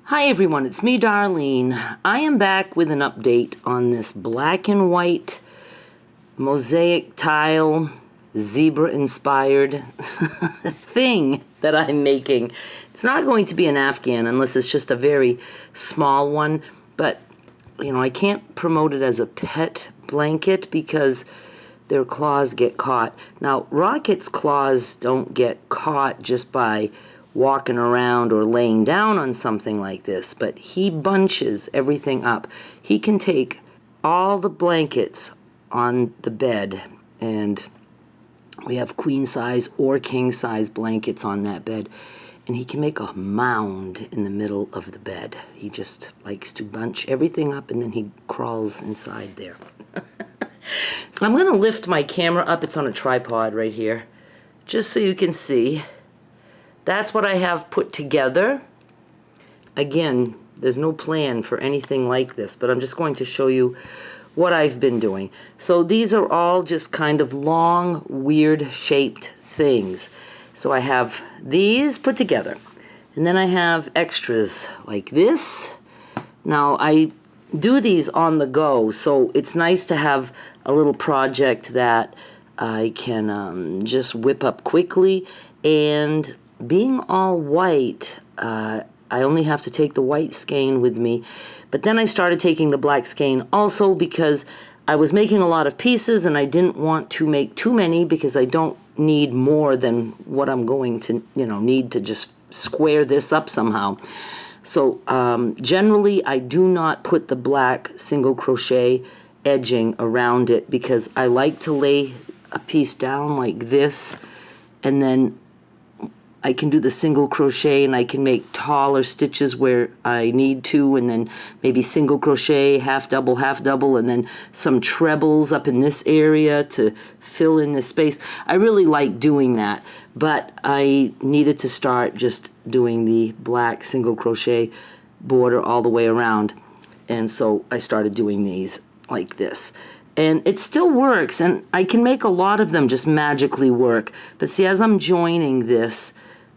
Hi everyone, it's me Darlene. I am back with an update on this black and white mosaic tile zebra inspired thing that I'm making. It's not going to be an Afghan unless it's just a very small one, but you know, I can't promote it as a pet blanket because their claws get caught. Now, Rocket's claws don't get caught just by walking around or laying down on something like this, but he bunches everything up. He can take all the blankets on the bed, and we have queen size or king size blankets on that bed, and he can make a mound in the middle of the bed. He just likes to bunch everything up and then he crawls inside there. So I'm going to lift my camera up. It's on a tripod right here, just so you can see. That's what I have put together. Again, there's no plan for anything like this, but I'm just going to show you what I've been doing. So these are all just kind of long, weird shaped things. So I have these put together, and then I have extras like this. Now I do these on the go, so it's nice to have a little project that I can just whip up quickly. And being all white, I only have to take the white skein with me, but then I started taking the black skein also because I was making a lot of pieces and I didn't want to make too many because I don't need more than what I'm going to, need to just square this up somehow. So generally I do not put the black single crochet edging around it because I like to lay a piece down like this, and then I can do the single crochet and I can make taller stitches where I need to, and then maybe single crochet, half double, and then some trebles up in this area to fill in this space. I really like doing that, but I needed to start just doing the black single crochet border all the way around, and so I started doing these like this. And it still works, and I can make a lot of them just magically work. But see, as I'm joining this,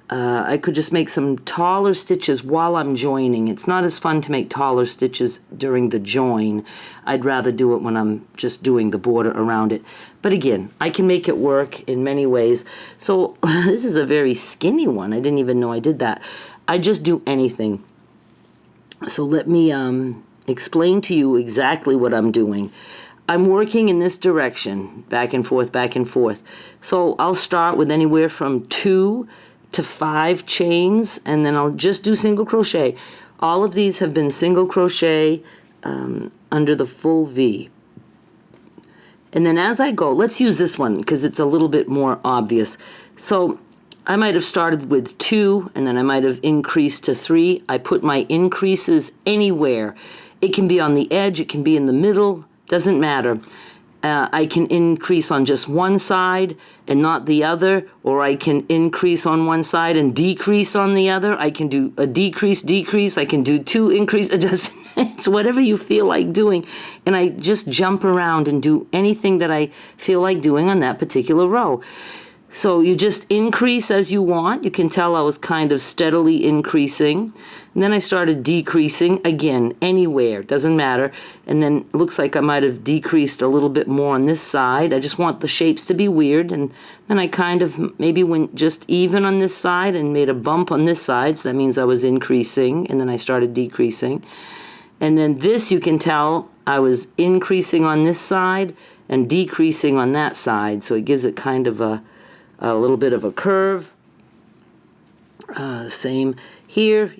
I could just make some taller stitches while I'm joining. It's not as fun to make taller stitches during the join. I'd rather do it when I'm just doing the border around it. But again, I can make it work in many ways. So this is a very skinny one. I didn't even know I did that. I just do anything. So let me explain to you exactly what I'm doing. I'm working in this direction, back and forth, back and forth. So I'll start with anywhere from 2 to 5 chains, and then I'll just do single crochet. All of these have been single crochet under the full V. And then as I go, let's use this one because it's a little bit more obvious. So I might have started with 2, and then I might have increased to 3. I put my increases anywhere. It can be on the edge, it can be in the middle, doesn't matter. I can increase on just one side and not the other, or I can increase on one side and decrease on the other. I can do a decrease, I can do 2 increase. It's whatever you feel like doing. And I just jump around and do anything that I feel like doing on that particular row. So you just increase as you want. You can tell I was kind of steadily increasing. And then I started decreasing, again, anywhere, doesn't matter. And then it looks like I might have decreased a little bit more on this side. I just want the shapes to be weird. And then I kind of maybe went just even on this side and made a bump on this side. So that means I was increasing, and then I started decreasing. And then this, you can tell I was increasing on this side and decreasing on that side. So it gives it kind of a little bit of a curve. Same here,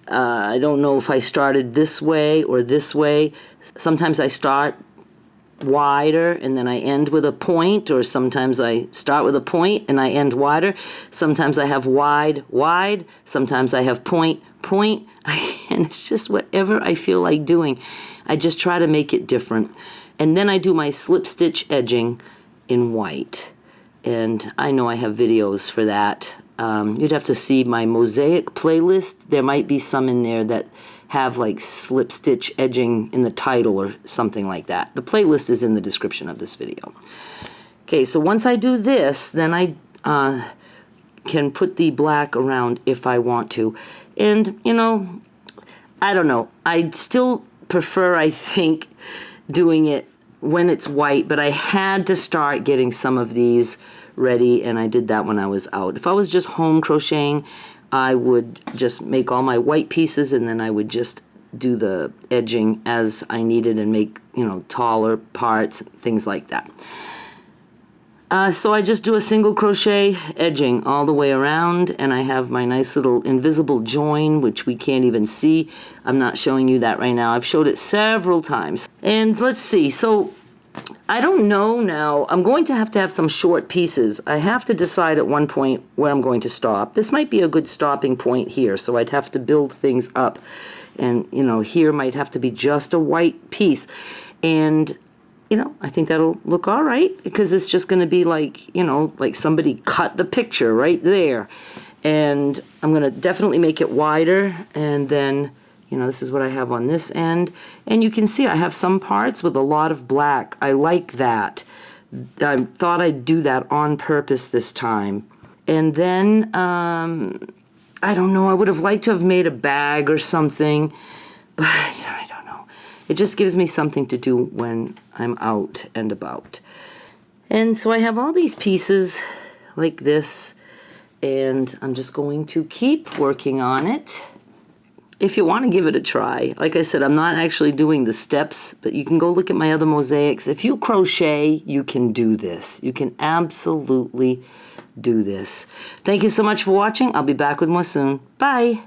I don't know if I started this way or this way. Sometimes I start wider and then I end with a point, or sometimes I start with a point and I end wider. Sometimes I have wide, sometimes I have point, and it's just whatever I feel like doing. I just try to make it different. And then I do my slip stitch edging in white. And I know I have videos for that. You'd have to see my Mosaic playlist. There might be some in there that have like slip stitch edging in the title or something like that. The playlist is in the description of this video. Okay, so once I do this, then I can put the black around if I want to. And, you know, I don't know. I still prefer, I think, doing it when it's white, but I had to start getting some of these ready, and I did that when I was out. If I was just home crocheting, I would just make all my white pieces, and then I would just do the edging as I needed and make, you know, taller parts, things like that. So I just do a single crochet edging all the way around, and I have my nice little invisible join, which we can't even see. I'm not showing you that right now. I've showed it several times. And let's see, so I don't know now. I'm going to have some short pieces. I have to decide at one point where I'm going to stop. This might be a good stopping point here, so I'd have to build things up. And, you know, here might have to be just a white piece. And, you know, I think that'll look all right, because it's just going to be like, you know, like somebody cut the picture right there. And I'm going to definitely make it wider, and then, you know, this is what I have on this end. And you can see I have some parts with a lot of black. I like that. I thought I'd do that on purpose this time. And then, I don't know, I would have liked to have made a bag or something, but I don't know. It just gives me something to do when I'm out and about. And so I have all these pieces like this, and I'm just going to keep working on it. If you want to give it a try, like I said, I'm not actually doing the steps, but you can go look at my other mosaics. If you crochet, you can do this. You can absolutely do this. Thank you so much for watching. I'll be back with more soon. Bye.